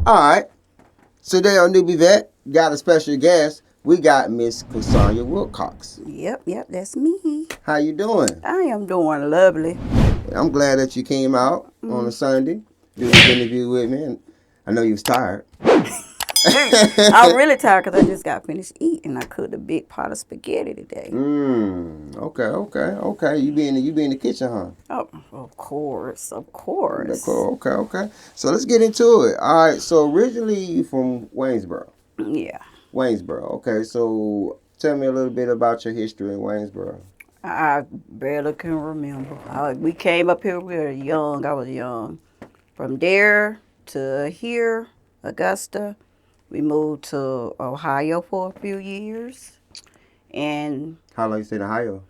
All right. Today on NewbieVeT, got a special guest. We got Miss Kasonya Wilcox. Yep, that's me. How you doing? I am doing lovely. I'm glad that you came out on a Sunday, do this interview with me. And I know you was tired. I'm really tired because I just got finished eating. I cooked a big pot of spaghetti today. Okay. You be in the kitchen, huh? Oh, of course. Okay. So let's get into it. All right. So originally you from Waynesboro. Yeah. Waynesboro. Okay. So tell me a little bit about your history in Waynesboro. I barely can remember. We came up here, we were young. I was young. From there to here, Augusta, we moved to Ohio for a few years. And How long you stayed in Ohio?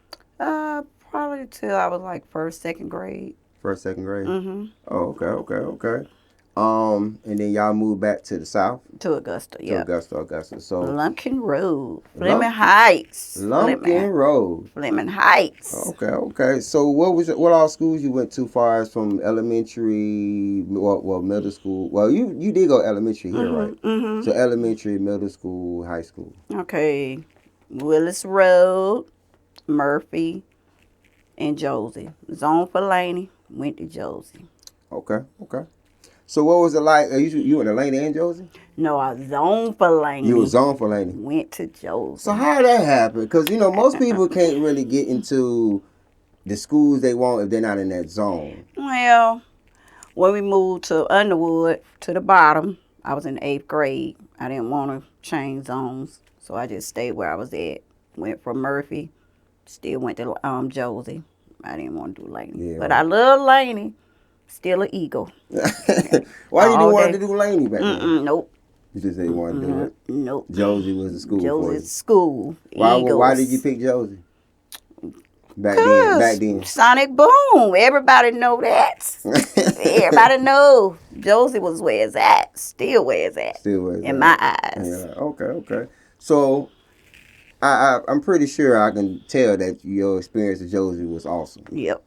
probably till I was like first, second grade. First, second grade? Mm-hmm. Oh, okay. And then y'all moved back to the south? To Augusta, yeah. To Augusta. So Lumpkin Road, Fleming Heights. Lumpkin Road. Fleming Heights. Okay. So what all schools you went to far as from elementary, well middle school? Well, you did go elementary here, right? Mm-hmm. So elementary, middle school, high school. Okay. Willis Road, Murphy, and Josie. Zone for Laney, went to Josie. Okay. So what was it like? You in Laney and Josie? No, I was zone for Laney. You was zone for Laney. Went to Josie. So how did that happen? Because most people can't really get into the schools they want if they're not in that zone. Well, when we moved to Underwood, to the bottom, I was in 8th grade. I didn't want to change zones, so I just stayed where I was at. Went from Murphy, still went to Josie. I didn't want to do Laney. Yeah, but I love Laney. Still an eagle. Why you didn't want to do Laney back then? Nope. You just said you wanted to do it? Nope. Josie was the school for you. Josie's school. Why did you pick Josie? Back then. Sonic Boom. Everybody know that. Everybody know Josie was where it's at. Still where it's at. In my eyes. Yeah. Okay. So I'm pretty sure I can tell that your experience with Josie was awesome. Yep.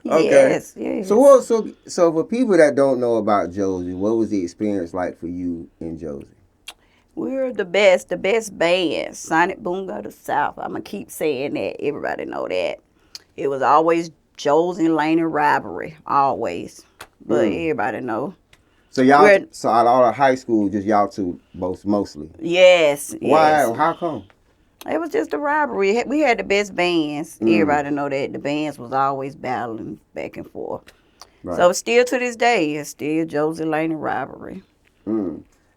Okay. Yes. So for people that don't know about Josie, what was the experience like for you in Josie? We're the best band. Sonic Boom go to South. I'm gonna keep saying that. Everybody know that. It was always Josie and Laney rivalry, always. But everybody know. So y'all, so out of all the high school, just y'all two mostly. Yes. Why? How come? It was just a rivalry. We had the best bands. Everybody know that. The bands was always battling back and forth. Right. So still to this day, it's still Josie Laney rivalry.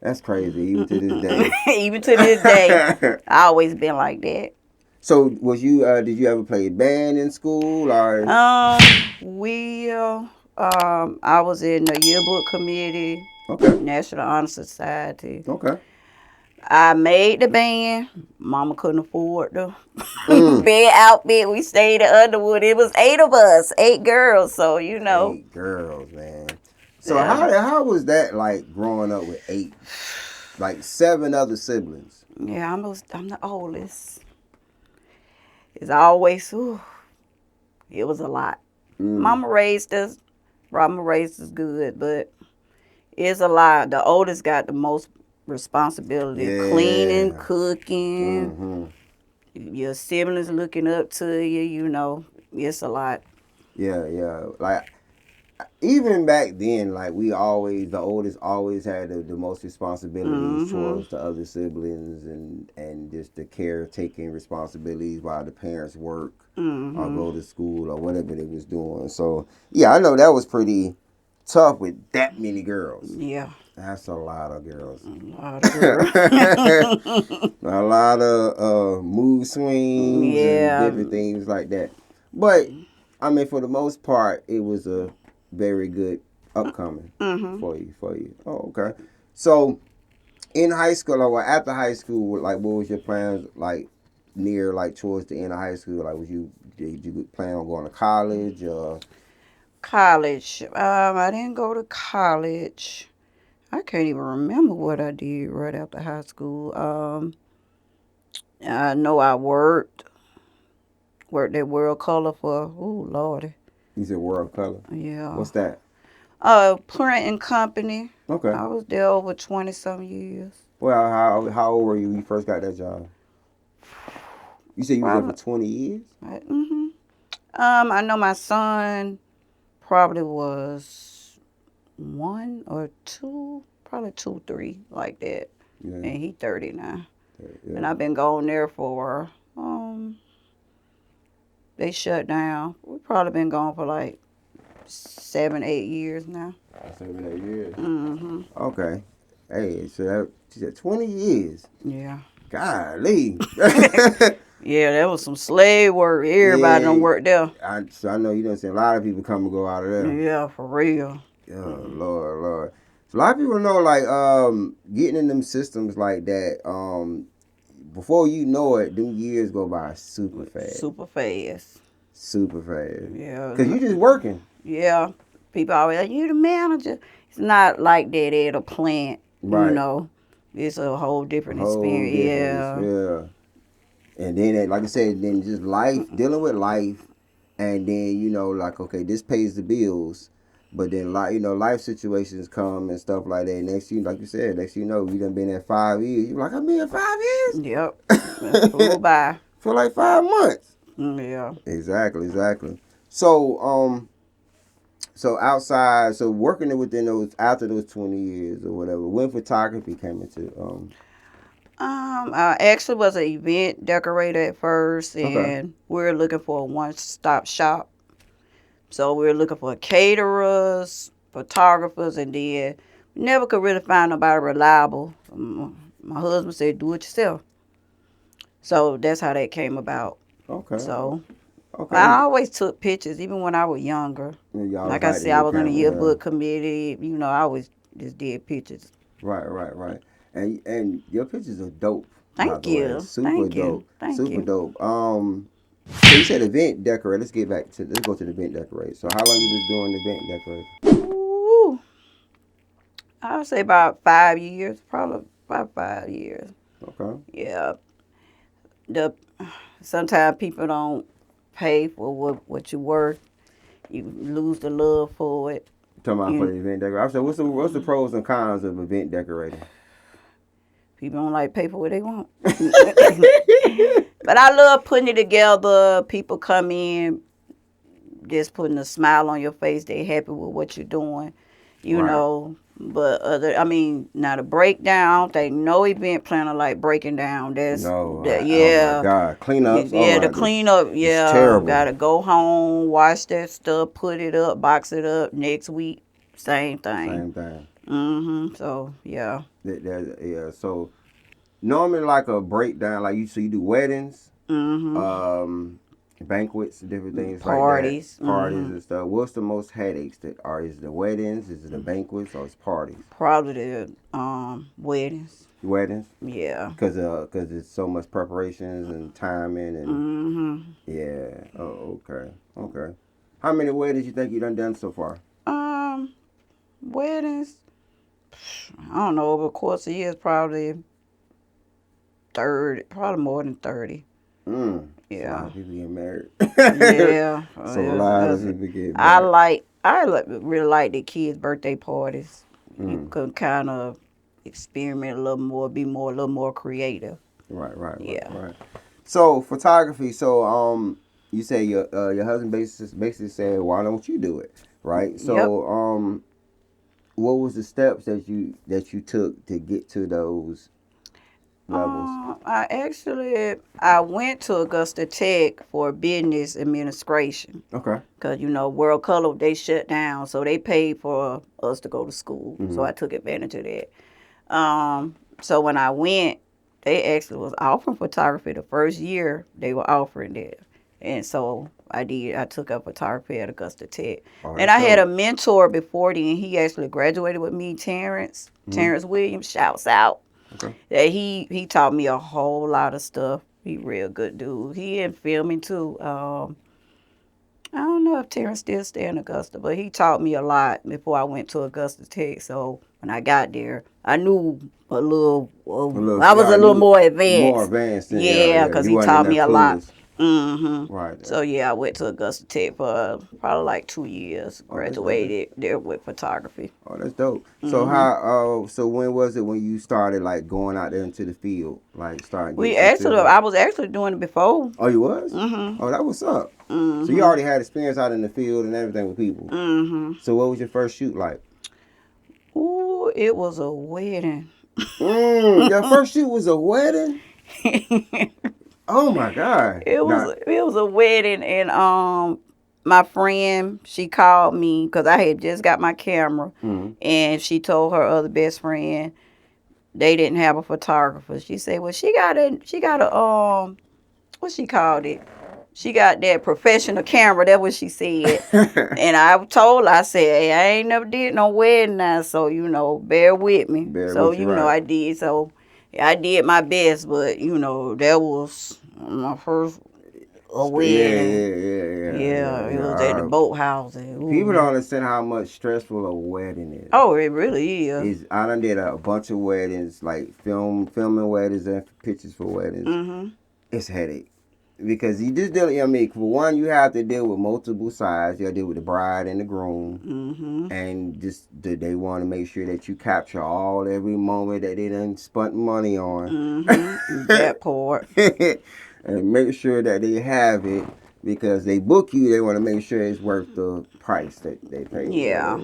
That's crazy, even to this day. Even to this day. I always been like that. So was you, did you ever play band in school or? I was in the yearbook committee. Okay. National Honor Society. Okay. I made the band. Mama couldn't afford the band outfit. We stayed at Underwood. It was 8 of us, 8 girls. So 8 girls, man. So how was that like growing up with 8, like 7 other siblings? Yeah, I'm the oldest. It's always it was a lot. Mama raised us. Mama raised us good, but it's a lot. The oldest got the most responsibility, cleaning, cooking. Your siblings looking up to you. It's a lot. Yeah. Like even back then, like the oldest always had the most responsibilities towards the other siblings and just the caretaking responsibilities while the parents work or go to school or whatever they was doing. So yeah, I know that was pretty tough with that many girls. Yeah. That's a lot of girls. A lot of girls. A lot of mood swings and different things like that. But I mean, for the most part, it was a very good upcoming for you. Oh, okay. So, in high school or after high school, like, what was your plans like towards the end of high school? Like, did you plan on going to college or? College. I didn't go to college. I can't even remember what I did right after high school. I know I worked at World Color for, Lordy. You said World Color? Yeah. What's that? Printing company. Okay. I was there over 20-some years. Well, how old were you when you first got that job? You said you was there for 20 years? Right. I know my son probably was 1 or 2, probably 2, 3, like that. Yeah. And he 30 now. Yeah. And I've been going there for, they shut down. We've probably been gone for like 7, 8 years now. 7, 8 years. Mm-hmm. Okay. Hey, so that, she said 20 years. Yeah. Golly. Yeah, that was some slave work. Everybody done worked there. So I know you done seen a lot of people come and go out of there. Yeah, for real. Oh, Lord. So a lot of people know, like, getting in them systems like that, before you know it, them years go by super fast. Super fast. Yeah. Because you just working. Yeah. People always like, you the manager. It's not like that at a plant. Right. You know. It's a whole different experience. Yeah. And then, like I said, then just life, dealing with life. And then, you know, like, okay, this pays the bills. But then, like, you know, life situations come and stuff like that. Next you, like you said, next you know, you done been there 5 years. You're like, I've been here 5 years? Yep. It flew by. For like 5 months. Yeah. Exactly. So, outside, so working within those, after those 20 years or whatever, when photography came into, I actually was an event decorator at first, and we were looking for a one-stop shop. So we were looking for caterers, photographers, and then we never could really find nobody reliable. My husband said, do it yourself. So that's how that came about. Okay. So I always took pictures, even when I was younger. Like I said, I was on the yearbook committee. You know, I always just did pictures. Right. And your pictures are dope. Thank you. Super dope. Thank you. Dope. So you said event decorator. Let's go to the event decorator. So how long you been doing the event decorator? Ooh, I would say about 5 years, probably about 5 years. Okay. Yeah. Sometimes people don't pay for what you're worth. You lose the love for it. Talking about for the event decorator. I said, what's the pros and cons of event decorating? People don't like pay for what they want. But I love putting it together. People come in, just putting a smile on your face. They happy with what you're doing, you know. But now the breakdown, I don't think no event planner like breaking down. Oh my God, cleanups. Yeah, the cleanup. Yeah, it's terrible. Gotta go home, wash that stuff, put it up, box it up. Next week, same thing. So yeah. Yeah. So normally, like a breakdown, like you do weddings, banquets, different things parties, like that, parties and stuff. What's the most headaches that are? Is it the weddings? Is it the banquets? Or it's parties? Probably the weddings. Weddings? Yeah. Because it's so much preparations and timing and yeah. Oh, okay. How many weddings you think you done so far? Weddings. I don't know. Over the course of years, probably 30. Probably more than 30. Yeah. A lot of people get married. Yeah. So a lot of people get married. I really like the kids' birthday parties. You can kind of experiment a little more, be a little more creative. Right. So photography. So you say your husband basically said, why don't you do it? Right. So what was the steps that you took to get to those levels? I went to AugustaTech for business administration. Okay. Because, World Color, they shut down, so they paid for us to go to school. So I took advantage of that. So when I went, they actually was offering photography the first year. They were offering that. And so I took up photography at AugustaTech. And I had a mentor before then. He actually graduated with me, Terrence Williams, shouts out. Okay. That he taught me a whole lot of stuff. He real good dude. He in filming too. I don't know if Terrence still stay in Augusta, but he taught me a lot before I went to AugustaTech. So when I got there, I knew I was a little more advanced. More advanced. Yeah, because he taught me a lot. Right. So yeah, I went to AugustaTech for probably like 2 years. Graduated there with photography. Oh, that's dope. So how? So when was it when you started like going out there into the field, like starting getting some field work? I was actually doing it before. Oh, you was? Oh, that was up. So you already had experience out in the field and everything with people. So what was your first shoot like? Ooh, it was a wedding. Your first shoot was a wedding? Oh my God. It was a wedding, and my friend, she called me because I had just got my camera, and she told her other best friend they didn't have a photographer. She said, well, she got a what she called it? She got that professional camera. That's what she said. And I told her, I said, hey, I ain't never did no wedding now, so, bear with me. I did. So, I did my best, but, that was my first wedding. Yeah, it was at the boathouse. People don't understand how much stressful a wedding is. Oh, it really is. I done did a bunch of weddings, like filming weddings and pictures for weddings. It's a headache. Because you just deal, for one, you have to deal with multiple sides. You have to deal with the bride and the groom. And just they want to make sure that you capture every moment that they done spent money on. That part. And make sure that they have it, because they book you, they want to make sure it's worth the price that they pay. Yeah.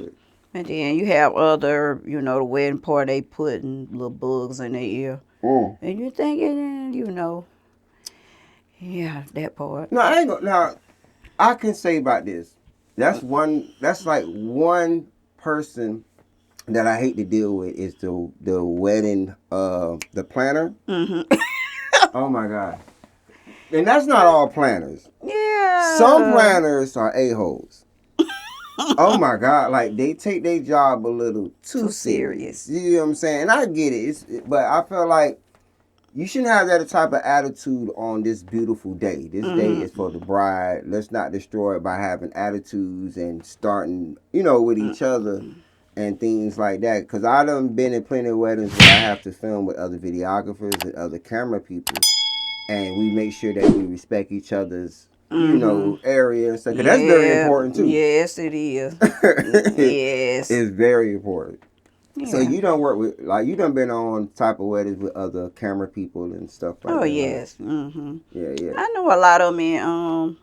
And then you have other, the wedding party, they putting little bugs in their ear. And you're thinking, yeah, that part. No, I ain't gonna. Now, I can say about this. That's like one person that I hate to deal with is the wedding, the planner. Oh my God. And that's not all planners. Yeah. Some planners are a-holes. Oh my God. Like, they take their job a little too serious. You know what I'm saying? And I get it. But I feel like you shouldn't have that type of attitude on this beautiful day. This day is for the bride. Let's not destroy it by having attitudes and starting, with each other and things like that. Because I done been in plenty of weddings where I have to film with other videographers and other camera people. And we make sure that we respect each other's, area and stuff. Because that's very important too. Yes, it is. Yes. It's very important. Yeah. So you don't work with, you done been on type of weddings with other camera people and stuff like that. Oh, yes. Right? Yeah. I know a lot of them, and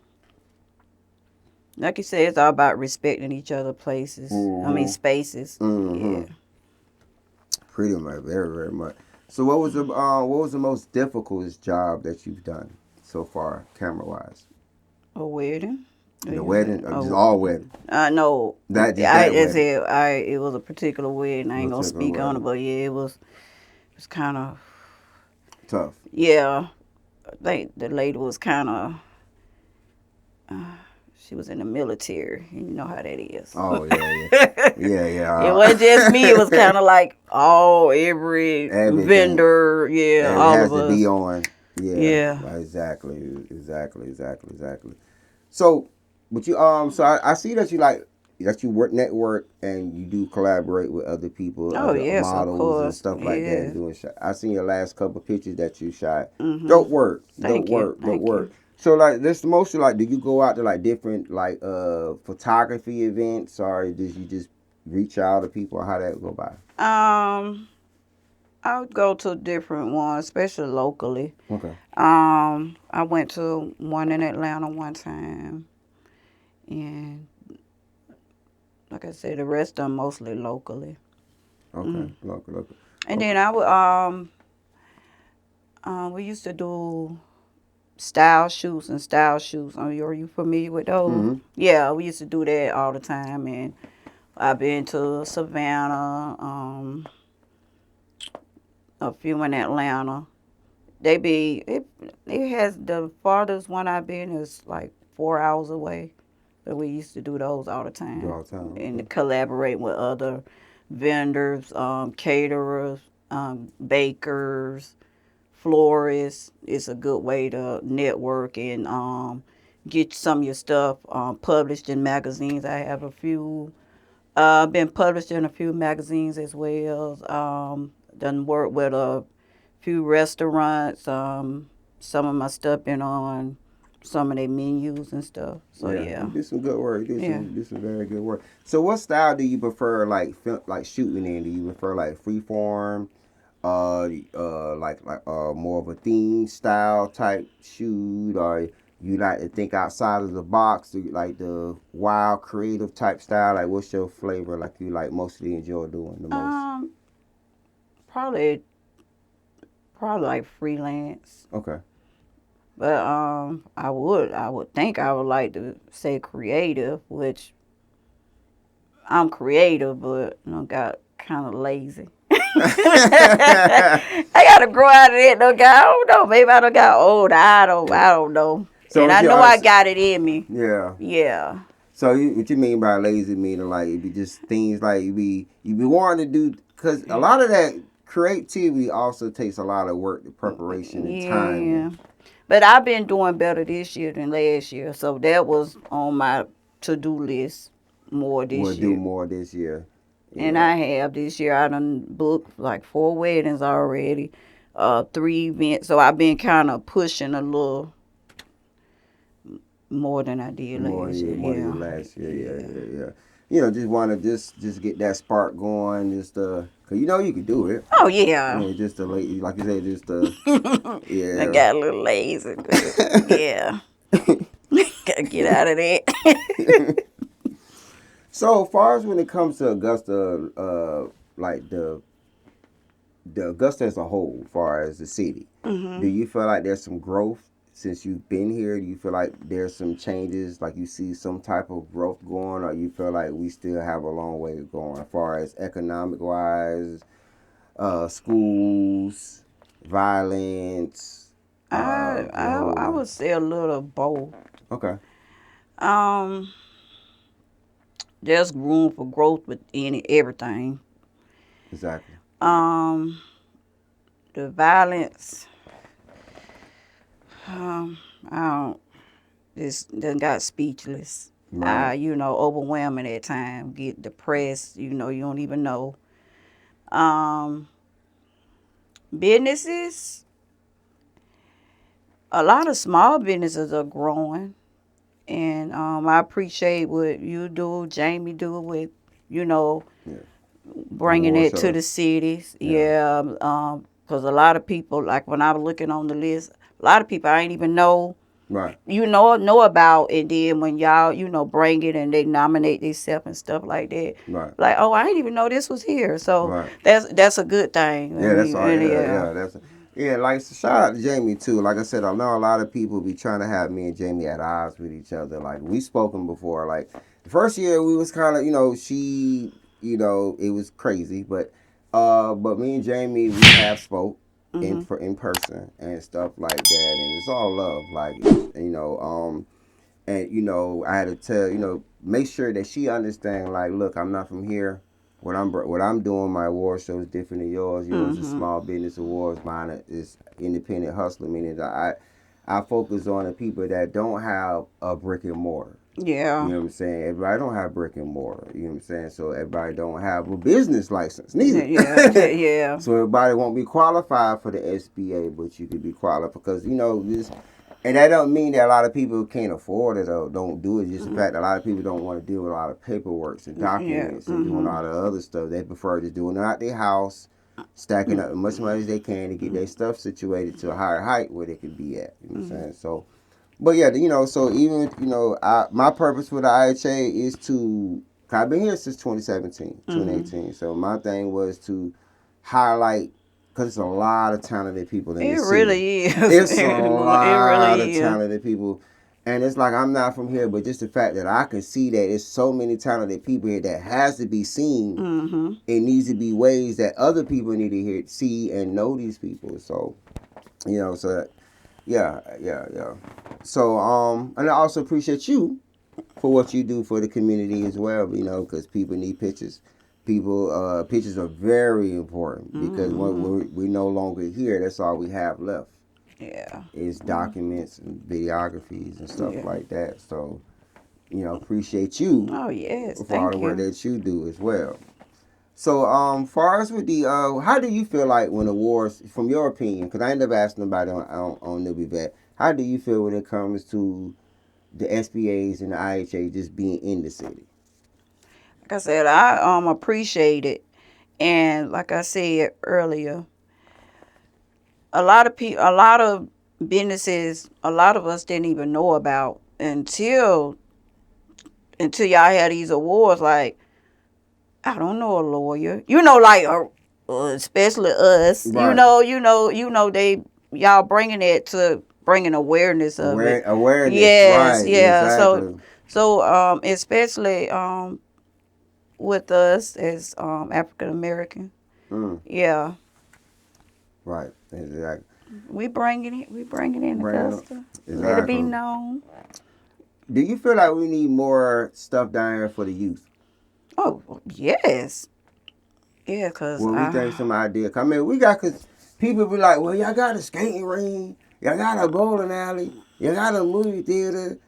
like you said, it's all about respecting each other's places. Spaces. Yeah. Pretty much, very, very much. So what was the most difficult job that you've done so far, camera wise? A wedding. The wedding, just all wedding. No. It was a particular wedding. I ain't gonna speak on it, but yeah, it was kind of tough. Yeah, I think the lady was kind of. She was in the military. You know how that is. Oh yeah. It wasn't just me. It was kind of like every vendor. Yeah, all of us. It has to be on. Yeah. Exactly. So. But you so I see that you work network and you do collaborate with other people, yes, models of course. and stuff like that. And doing shot. I seen your last couple of pictures that you shot. Dope work. Thank you. So this mostly do you go out to different photography events, or did you just reach out to people? How that go by? I would go to different ones, especially locally. Okay. I went to one in Atlanta one time. And like I said, the rest are mostly locally. Okay, local. And then I would, we used to do style shoots. Are you familiar with those? Yeah, we used to do that all the time. And I've been to Savannah, a few in Atlanta. It has the farthest one I've been is like 4 hours away. But we used to do those all the time. And collaborate with other vendors, caterers, bakers, florists. It's a good way to network and get some of your stuff published in magazines. I have a few, been published in a few magazines as well. Done work with a few restaurants. Some of my stuff been on some of their menus and stuff. So yeah. You did some good work. You did some very good work. So what style do you prefer, like shooting in? Do you prefer like freeform, more of a theme style type shoot, or you like to think outside of the box? Do you like the wild creative type style? Like, what's your flavor? Like, you like mostly enjoy doing the most? Probably like freelance. Okay. But I would think I would like to say creative, which I'm creative, but got kind of lazy. I gotta grow out of that. I don't know. Maybe I done got old. I don't know. So and I know I got it in me. Yeah. Yeah. So what you mean by lazy? Meaning like it be just things like you be wanting to do, because a lot of that creativity also takes a lot of work, the preparation and time. Yeah. But I've been doing better this year than last year, so that was on my to-do list more this year. We'll do more this year. Yeah. And I have this year. I done booked like 4 weddings already, 3 events. So I've been kind of pushing a little more than I did last year. More than last year. Yeah. Just want to just get that spark going, just cause you can do it. Oh yeah. Just like you said, just I got a little lazy, but yeah. Gotta get out of that. So, as far as when it comes to Augusta, like the Augusta as a whole, as far as the city, do you feel like there's some growth since you've been here? Do you feel like there's some changes, like you see some type of growth going, or you feel like we still have a long way to go as far as economic-wise, schools, violence? I would say a little of both. Okay. There's room for growth within everything. Exactly. The violence, I don't, just done got speechless. Right. Overwhelming at times, get depressed, you don't even know. Businesses, a lot of small businesses are growing. And I appreciate what you do, Jamie do with, bringing it to the cities. Yeah. Because a lot of people, like when I was looking on the list, a lot of people I ain't even know. Right. Know about, and then when y'all, bring it and they nominate themselves and stuff like that. Right. Like, oh, I didn't even know this was here. So that's a good thing. Yeah, that's all. Yeah, like, so shout out to Jamie too. Like I said, I know a lot of people be trying to have me and Jamie at odds with each other. Like, we spoken before. Like, the first year we was kind of, she, it was crazy. But me and Jamie, we have spoke in person and stuff like that. And it's all love. Like, and, I had to tell, make sure that she understand, like, look, I'm not from here. What I'm doing, my award show is different than yours. Yours is small business awards. Mine is independent hustler, meaning that I focus on the people that don't have a brick and mortar. Yeah. You know what I'm saying? Everybody don't have brick and mortar. You know what I'm saying? So everybody don't have a business license neither. Yeah. So everybody won't be qualified for the SBA, but you could be qualified because, this. And that don't mean that a lot of people can't afford it or don't do it. It's just the fact that a lot of people don't want to deal with a lot of paperwork and documents and doing all the other stuff. They prefer just doing it out their house, stacking up as much money as they can to get their stuff situated to a higher height where they can be at. You know what I'm saying? So, but yeah, so even, my purpose for the IHA is to, I've been here since 2018. So my thing was to highlight, because it's a lot of talented people in this city. It really is. It's a lot of talented people. And it's like, I'm not from here, but just the fact that I can see that there's so many talented people here that has to be seen. It needs to be ways that other people need to see and know these people. So, yeah. So, and I also appreciate you for what you do for the community as well, because people need pictures. Pictures are very important because when we're no longer here, that's all we have left. Yeah. Is documents and videographies and stuff like that. So, appreciate you. Oh, yes. For all the work that you do as well. So, far as with the, how do you feel like when awards, from your opinion, because I ended up asking nobody on NewbieVeT, How do you feel when it comes to the SBAs and the IHA just being in the city? Like I said, I appreciate it, and like I said earlier, a lot of people, a lot of businesses, a lot of us didn't even know about until y'all had these awards. Like, I don't know a lawyer, like especially us, Right. they y'all bringing awareness of it. Awareness, Yes, right, yeah. exactly. So especially with us as African American, Mm, yeah, right, exactly. we bringing in Brand, Augusta. Let it be exactly. known. Do you feel like we need more stuff down here for the youth? Oh yes, yeah, cause Well, we think some idea. I mean, we got, cause people be like, well, y'all got a skating ring, y'all got a bowling alley, y'all got a movie theater,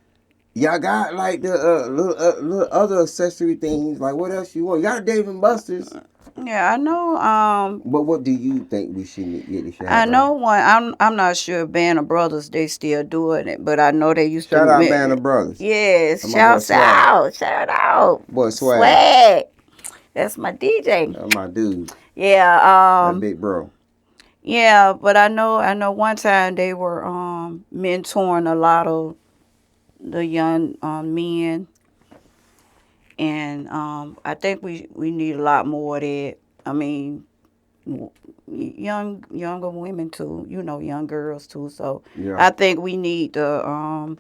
y'all got like the little other accessory things. Like, what else you want? You got a Dave and Buster's. yeah, I know. But what do you think we should get? Should I have out know here? one. I'm not sure if Band of Brothers they still doing it, but I know they used to. Shout out Band of Brothers. Yes, And my boy Swag. shout out, Boy Swag. Swag. That's my DJ. That's my dude. Yeah, That big bro. yeah, but I know. One time they were mentoring a lot of the young men, and I think we need a lot more of that. I mean, younger women too, young girls too. So Yeah. I think we need to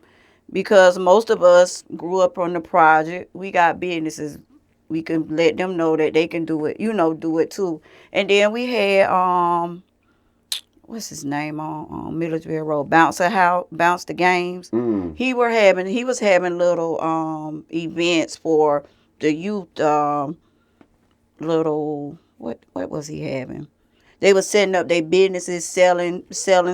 because most of us grew up on the project. We got businesses. We can let them know that they can do it. Do it too. And then we had what's his name on Milledgeville Road, Bounce the Games. Mm. He was having little events for the youth. Little what was he having? They were setting up their businesses, selling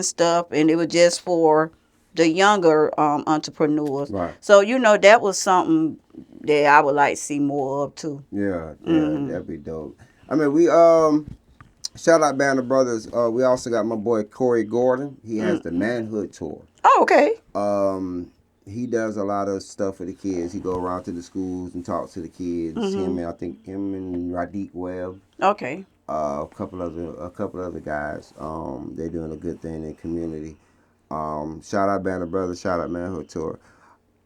stuff, and it was just for the younger entrepreneurs. Right. So that was something that I would like to see more of too. Yeah, Mm-hmm. that'd be dope. I mean, we shout out Band of Brothers. We also got my boy Corey Gordon. He has the Manhood Tour. Oh, okay. He does a lot of stuff for the kids. He go around to the schools and talk to the kids. Mm-hmm. Him and Radiq Webb. Okay. A couple other guys. They're doing a good thing in the community. Shout out Band of Brothers. Shout out Manhood Tour.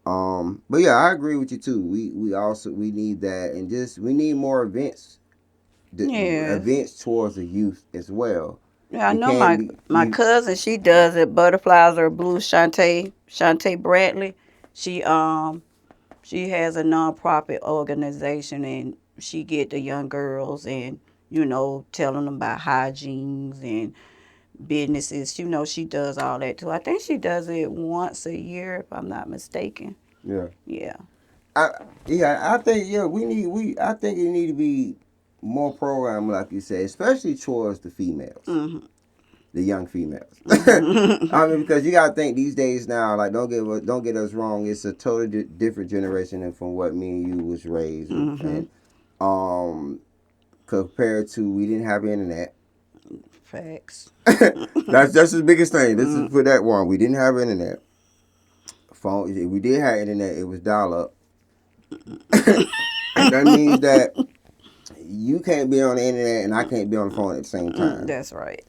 But yeah, I agree with you too. We need that, and just we need more events. Yes. Events towards the youth as well. Yeah, I It know can't my cousin. She does it. Butterflies Are Blue. Shantae Bradley. She has a nonprofit organization, and she get the young girls and telling them about hygienes and businesses. She does all that too. I think she does it once a year, if I'm not mistaken. Yeah. Yeah. I think I think it need to be more program like you said, especially towards the females. Mm-hmm. The young females. Mm-hmm. I mean, because you gotta think these days now. Like, don't get us wrong. It's a totally different generation than from what me and you was raised with. Mm-hmm. And compared to, we didn't have internet. Facts. That's the biggest thing. This is for that one. We didn't have internet. Phone. If we did have internet, it was dial up. That means that you can't be on the internet and I can't be on the phone at the same time. That's right.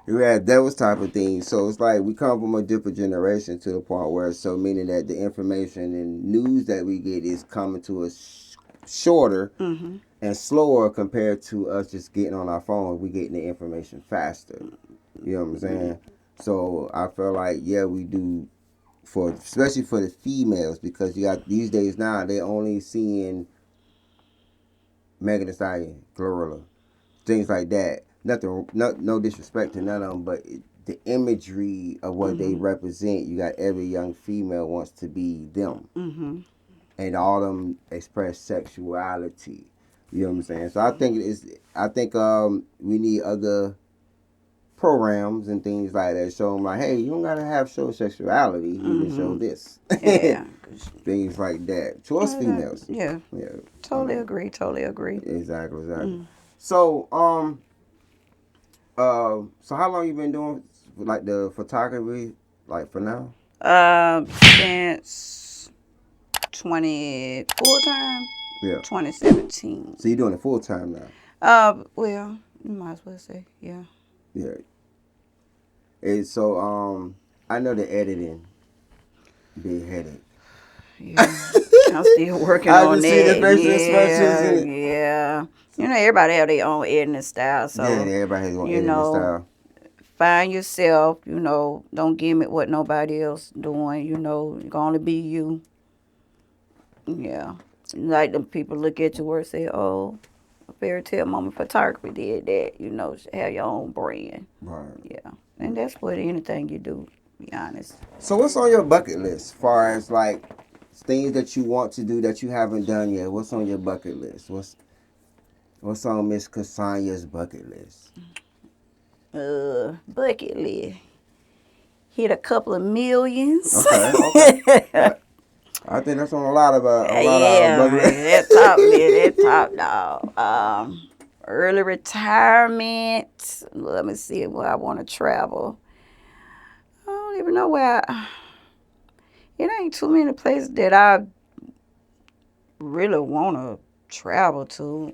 You had those type of things. So it's like we come from a different generation to the point where meaning that the information and news that we get is coming to us shorter Mm-hmm. and slower compared to us just getting on our phone. We getting the information faster. You know what I'm saying? So I feel like we do especially for the females, because you got these days now they only seeing Megan Thee Stallion, Glorilla, things like that. Nothing, no disrespect to none of them, but the imagery of what they represent, you got every young female wants to be them, and all of them express sexuality. You know what I'm saying? So I think we need other programs and things like that. Show them like, hey, you don't gotta show sexuality. You can show this. Yeah. Things like that towards females. Yeah. Totally agree. Exactly. So so how long you been doing like the photography like for now? Since 20 full time. Yeah. 2017. So you're doing it full time now? Well, you might as well say, yeah. Yeah. And so I know the editing big headache. Yeah. I'm still working on that. I just see the facial expressions in it. Yeah. You know, everybody have their own editing style. So, yeah, everybody has their own editing style. Find yourself, don't gimmick what nobody else doing, you're going to be you. Yeah. Like the people look at your work say, oh, Fairy Tale Moment Photography did that, have your own brand. Right. Yeah. And that's what anything you do, to be honest. So what's on your bucket list as far as like things that you want to do that you haven't done yet? What's on your bucket list? What's on Miss Kasonya's bucket list? Bucket list. Hit a couple of millions. Okay. I think that's on a lot of our bucket list. That top dog. Early retirement. Let me see where I want to travel. I don't even know where. It ain't too many places that I really want to travel to.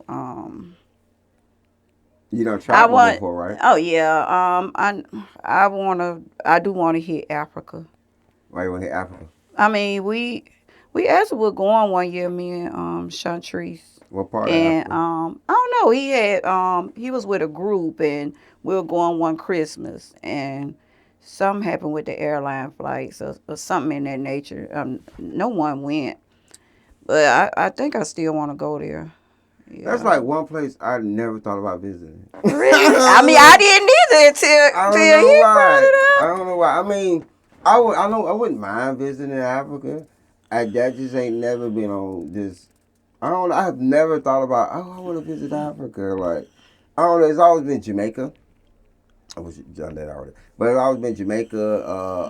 You done traveled before, right? Oh yeah. I do want to hit Africa. Why you want to hit Africa? I mean, we actually were going one year, me and Chantrice. What part and, of Africa? I don't know. He was with a group, and we were going one Christmas, and something happened with the airline flights or something in that nature. No one went, but I think I still want to go there. Yeah. That's like one place I never thought about visiting. Really? I mean, I didn't either until you brought it up. I don't know why. I mean, I wouldn't mind visiting Africa. That just ain't never been on this. I don't know. I have never thought about, I want to visit Africa. Like, I don't know. It's always been Jamaica. I wish you'd done that already. But it's always been Jamaica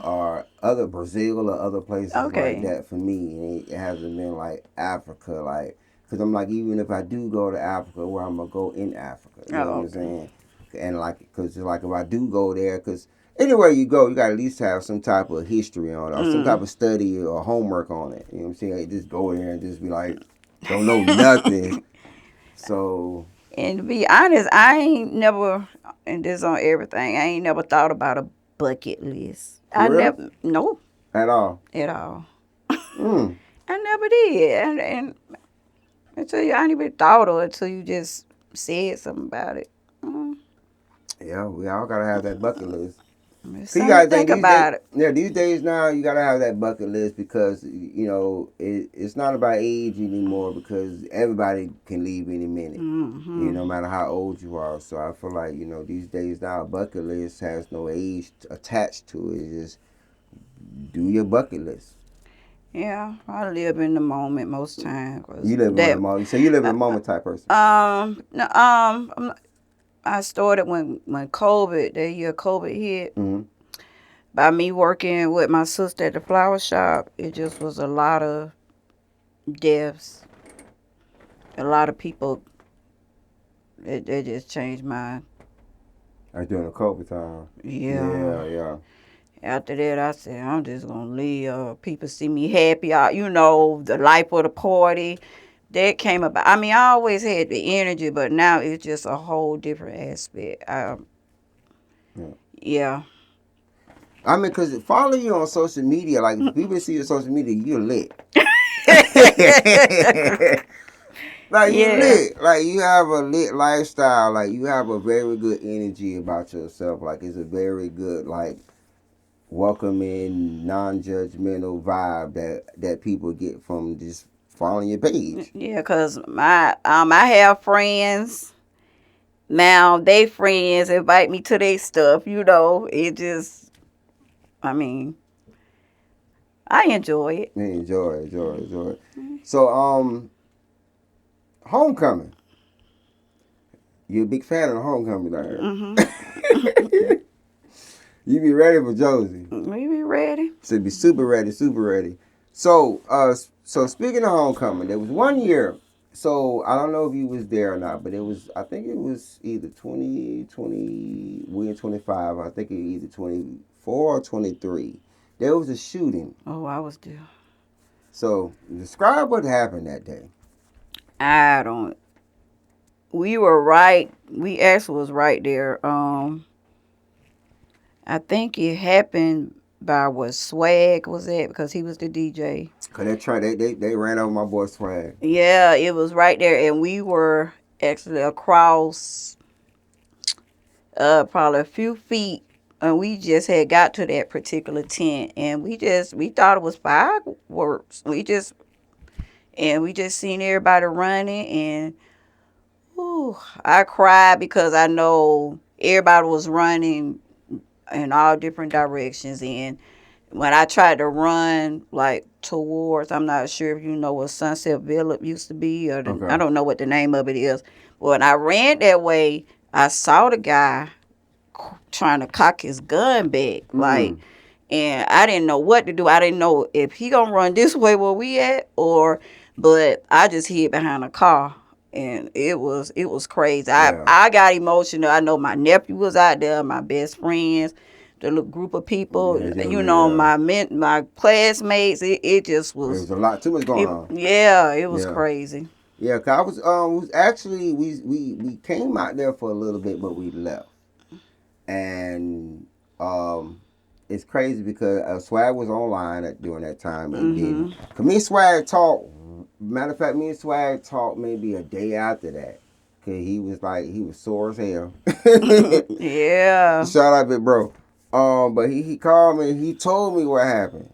or other Brazil or other places like that for me. It hasn't been like Africa. Like, because I'm like, even if I do go to Africa, where I'm going to go in Africa. You know what I'm saying? And like, because like if I do go there, because anywhere you go, you got to at least have some type of history on it or some type of study or homework on it. You know what I'm saying? Like, just go there and just be like, don't know nothing. So. And to be honest, I ain't never, and this on everything, I ain't never thought about a bucket list. No. At all? At all. I never did. And until I ain't even thought of it until you just said something about it. Yeah, we all got to have that bucket list. So you got to think about it. Yeah, these days now, you got to have that bucket list because, it's not about age anymore because everybody can leave any minute, no matter how old you are. So I feel like, these days now, a bucket list has no age attached to it. It's just do your bucket list. Yeah, I live in the moment most times. You live in the moment. So you live in the moment type person. I started when COVID, that year COVID hit. Mm-hmm. By me working with my sister at the flower shop, it just was a lot of deaths. A lot of people, it just changed my... Like during the COVID time. Yeah. After that, I said, I'm just going to leave. People see me happy. The life of the party. That came about. I mean, I always had the energy, but now it's just a whole different aspect. Yeah. I mean, because following you on social media, like, if people see your social media, you're lit. Like, you're lit. Like, you have a lit lifestyle. Like, you have a very good energy about yourself. Like, it's a very good, like, welcoming, non-judgmental vibe that people get from just following your page. Yeah, because I have friends. Now, they friends invite me to their stuff, It just, I mean, I enjoy it. Yeah, enjoy it. Mm-hmm. So, Homecoming. You're a big fan of the Homecoming, I heard. Mm-hmm. You be ready for Josie. We be ready. So be super ready. So, speaking of Homecoming, there was one year. So I don't know if you was there or not, but I think it was either 2020, we in 25. I think it was either 24 or 23. there was a shooting. Oh, I was there. So describe what happened that day. I don't. We were right. We actually was right there. I think it happened by what Swag was at because he was the DJ. Cause they ran over my boy Swag. Yeah, it was right there, and we were actually across probably a few feet, and we just had got to that particular tent, and we thought it was fireworks. We just seen everybody running, and I cried because I know everybody was running in all different directions, and when I tried to run like towards, I'm not sure if you know what Sunset Village used to be, or I don't know what the name of it is. But when I ran that way, I saw the guy trying to cock his gun back, like, and I didn't know what to do. I didn't know if he gonna run this way where we at, but I just hid behind a car. And it was crazy. I got emotional. I know my nephew was out there, my best friends, the little group of people, my classmates. It just was. There was a lot too much going on. Yeah, it was crazy. Yeah, cause I was actually we came out there for a little bit, but we left, and it's crazy because Swag was online during that time, and then cause me and Swag talked. Matter of fact, me and Swag talked maybe a day after that. Cause he was sore as hell. Yeah. Shout out, big bro. But he called me. He told me what happened,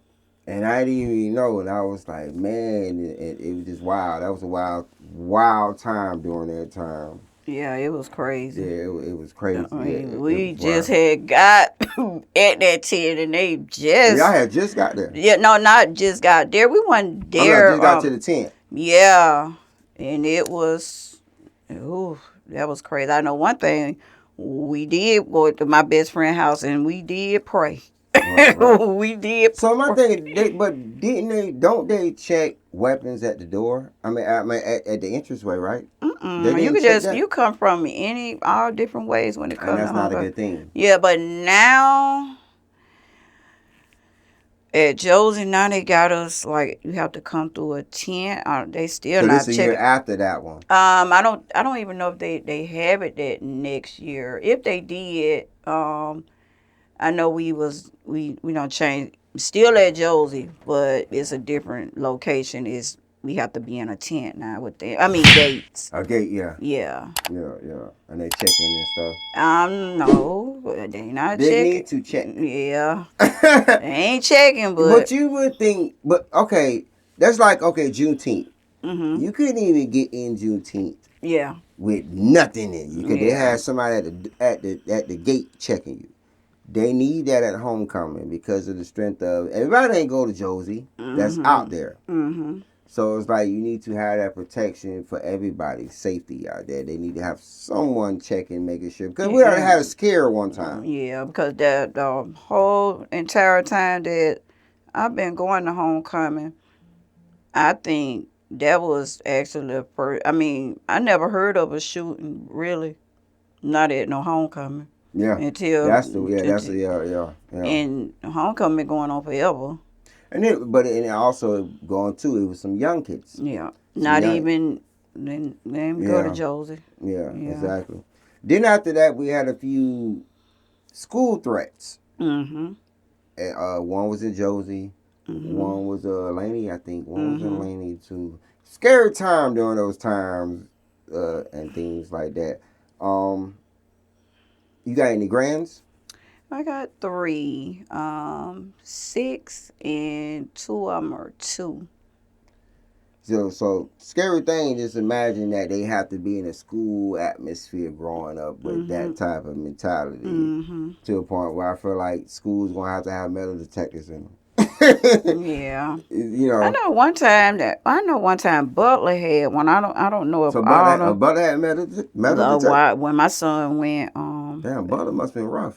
and I didn't even know. And I was like, man, it was just wild. That was a wild time during that time. Yeah, it was crazy. Yeah, it was crazy. I mean, we just had got at that tent, and they just. Y'all had just got there. Yeah, no, not just got there. We wasn't there. Just got to the tent. Yeah, and it was, that was crazy. I know one thing. We did go to my best friend's house, and we did pray. Right. We did. So my thing, don't they check weapons at the door? I mean at the entranceway, right? You come from all different ways when it comes. And that's not a good thing. Yeah, but now at Josie, now they got us like you have to come through a tent. They still so not this checking. A year after that one. I don't even know if they have it that next year. If they did, I know we don't change. Still at Josie, but it's a different location. We have to be in a tent now with them. I mean gates. A gate, yeah. Yeah. Yeah. And they checking and stuff. No, they not checking. They need to check. Yeah. They ain't checking, but you would think. But okay, that's like Juneteenth. Mm-hmm. You couldn't even get in Juneteenth. Yeah. With nothing in you, because they had somebody at the gate checking you. They need that at homecoming because of the strength of everybody ain't go to Josie. That's out there. Mm-hmm. So it's like you need to have that protection for everybody's safety out there. They need to have someone checking, making sure. Because we already had a scare one time. Yeah, because the whole entire time that I've been going to homecoming, I think that was actually the first. I mean, I never heard of a shooting, really. Not at no homecoming. Yeah. Until And homecoming been going on forever. And it also going too. It was some young kids. Yeah. Not even then go to Josie. Yeah, exactly. Then after that, we had a few school threats. Mm-hmm. And, one was in Josie. Mm-hmm. One was Laney, I think. One was in Laney too. Scary time during those times and things like that. You got any grands? I got 3, 6, and 2 of them are 2. So scary thing. Just imagine that they have to be in a school atmosphere growing up with that type of mentality to a point where I feel like school's gonna have metal detectors in them. Yeah. You know. I know one time Butler had one. I don't know if Butler had metal detector. When my son went. Damn, Butler must have been rough.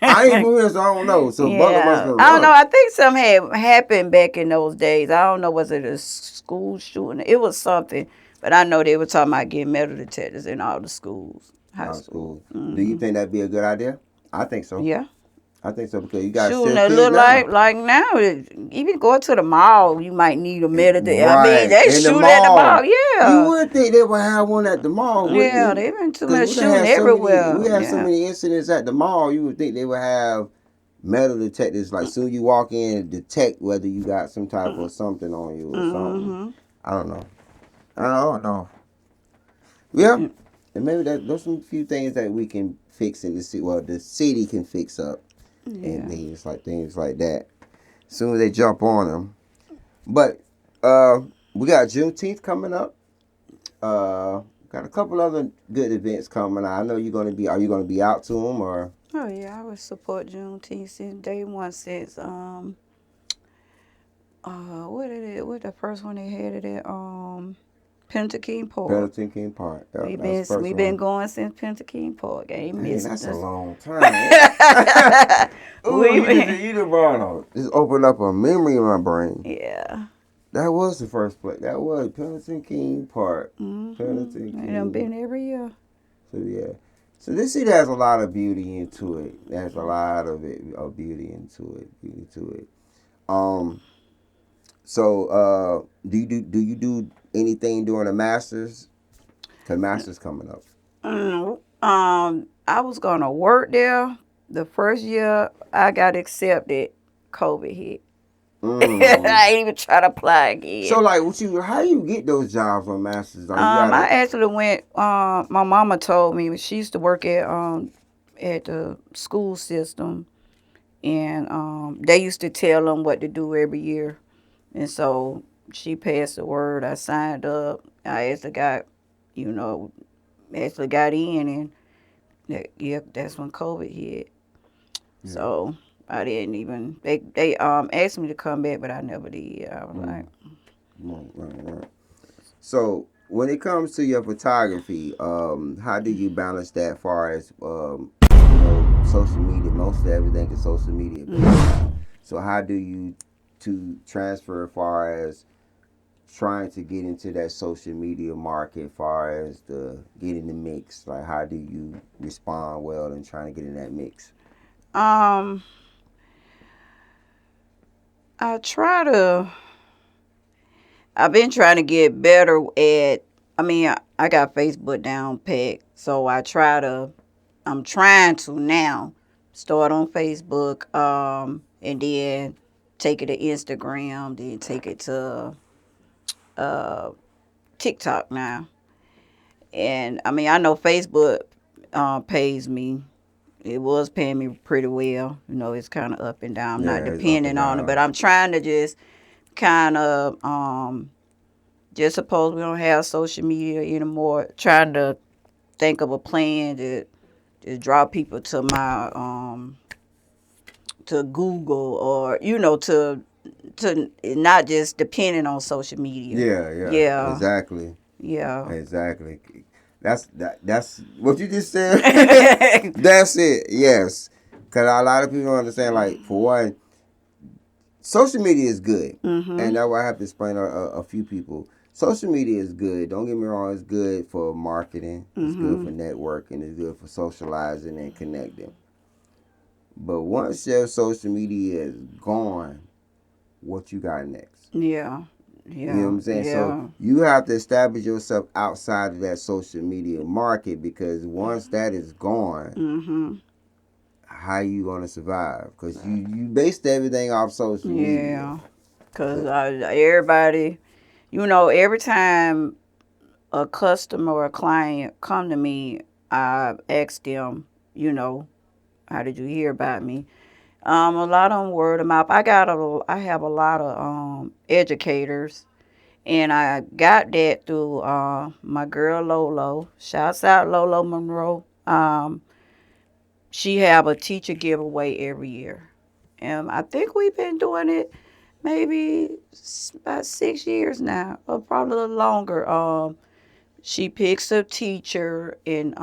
I ain't moving, so I don't know. So Butler must have been rough. I don't know. I think something had happened back in those days. I don't know. Was it a school shooting? It was something. But I know they were talking about getting metal detectors in all the schools. High school. Do you think that'd be a good idea? I think so. Yeah. I think so because you got Shooting still a kids look now. like now, even going to the mall, you might need a medical. I mean, Right. they In the shoot at the mall. mall. You Yeah, would think they would have one at the mall, wouldn't yeah, you? they been too Because much shooting we everywhere. have so Yeah. many incidents at the mall. You would think they would have metal detectors. Like soon you walk in, detect whether you got some type of something on you or something. Mm-hmm. I don't know. I don't know. Yeah. And maybe those some few things that we can fix in the city. Well, the city can fix up and Yeah. things like that. As soon as they jump on them. But we got Juneteenth coming up. Got a couple other good events coming. I know you're gonna be. Are you gonna be out to them or? Oh yeah, I would support Juneteenth since day one. Since what the first one they had it at Pentecost Park. Pendleton King Park. Yeah, We that's been the first we been one. going since Pentecost Park. Ain't Dang, missed that's a us. long time. Ooh, We been you done brought on. Just opened up a memory in my brain. yeah. That was the first place. That was Pendleton King Park. Pendleton They done King. been every year. So yeah. So this city has a lot of beauty into it. There's a lot of beauty into it. Beauty to it. Um. So do you do anything during the masters? Cause masters coming up. I was gonna work there. The first year I got accepted, COVID hit. Mm. I ain't even try to apply again. So like, how you get those jobs on masters? Like you I gotta. actually went. My mama told me she used to work at the school system, and they used to tell them what to do every year, and so she passed the word. I signed up. I actually got, you know, actually got in, and that's when COVID hit. Yeah. So I didn't even. They asked me to come back, but I never did. I was like, Right. So when it comes to your photography, how do you balance that far as social media? Most of everything is social media based now. So how do you to transfer as far as trying to get into that social media market, as far as the getting the mix? Like how do you respond well and trying to get in that mix? um, I try to. I've been trying to get better at. I mean, I got Facebook down pat, so I'm trying to now start on Facebook, and then take it to Instagram, then take it to uh, TikTok now. And I mean, I know Facebook pays me. It was paying me pretty well. You know, it's kind of up and down. I'm Yeah, not it's up depending and on it, but down. I'm trying to just kind of just suppose we don't have social media anymore. Trying to think of a plan to draw people to my to Google, or to not just depending on social media. Yeah, Yeah, exactly. yeah. Exactly. That's what you just said. That's it. Yes. Because a lot of people don't understand. Like for one, social media is good, and that's why I have to explain a few people. Social media is good. Don't get me wrong. It's good for marketing. It's good for networking. It's good for socializing and connecting. But once your social media is gone, what you got next? Yeah, You know what yeah, I'm saying? So yeah. you have to establish yourself outside of that social media market because once that is gone, how you gonna survive? Because you based everything off social media. Yeah, because everybody, every time a customer or a client come to me, I ask them, how did you hear about me? A lot of them word of mouth. I have a lot of educators, and I got that through my girl Lolo. Shouts out Lolo Monroe. She have a teacher giveaway every year, and I think we've been doing it maybe about 6 years now, or probably a little longer. She picks a teacher, and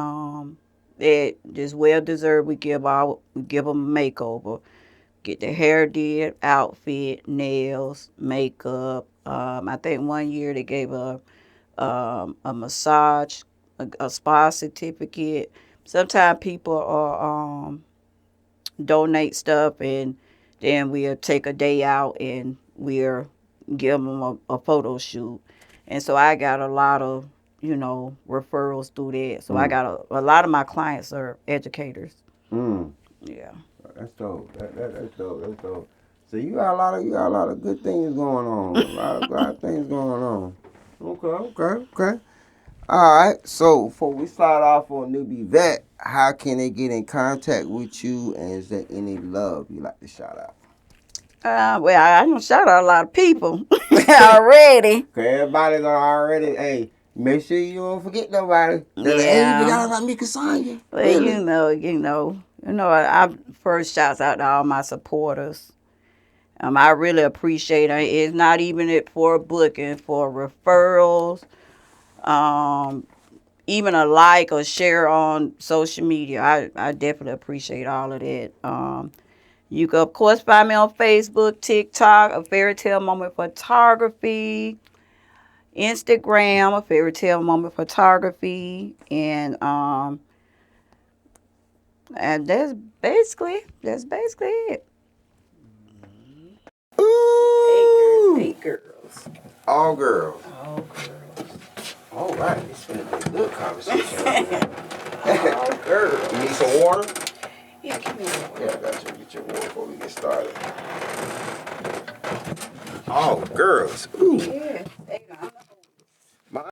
that is well deserved. We give them a makeover, get their hair did, outfit, nails, makeup. I think one year they gave a massage, a spa certificate. Sometimes people are donate stuff, and then we'll take a day out and we'll give them a photo shoot. And so I got a lot of, referrals through that. So I got a lot of my clients are educators. Yeah. That's dope. That's dope. That's dope. So you got a lot of good things going on. A lot of things going on. Okay. All right. So before we start off on NewbieVeT, how can they get in contact with you, and is there any love you like to shout out? Well, I don't shout out a lot of people already. Everybody's already. Hey, make sure you don't forget nobody. Hey, you forgot about me, Kasonya. Well, Really? I first shouts out to all my supporters. I really appreciate it. It's not even it for booking, for referrals, even a like or share on social media. I definitely appreciate all of that. You can, of course, find me on Facebook, TikTok, A Fairy Tale Moment Photography, Instagram, A Fairy Tale Moment Photography, and that's basically it. Ooh. 8 girls. All girls. All girls. All right. It's been a good conversation. All girls. You need some water? Yeah, give me water. Yeah, I got you. Get your water before we get started. All girls. Ooh. Yeah.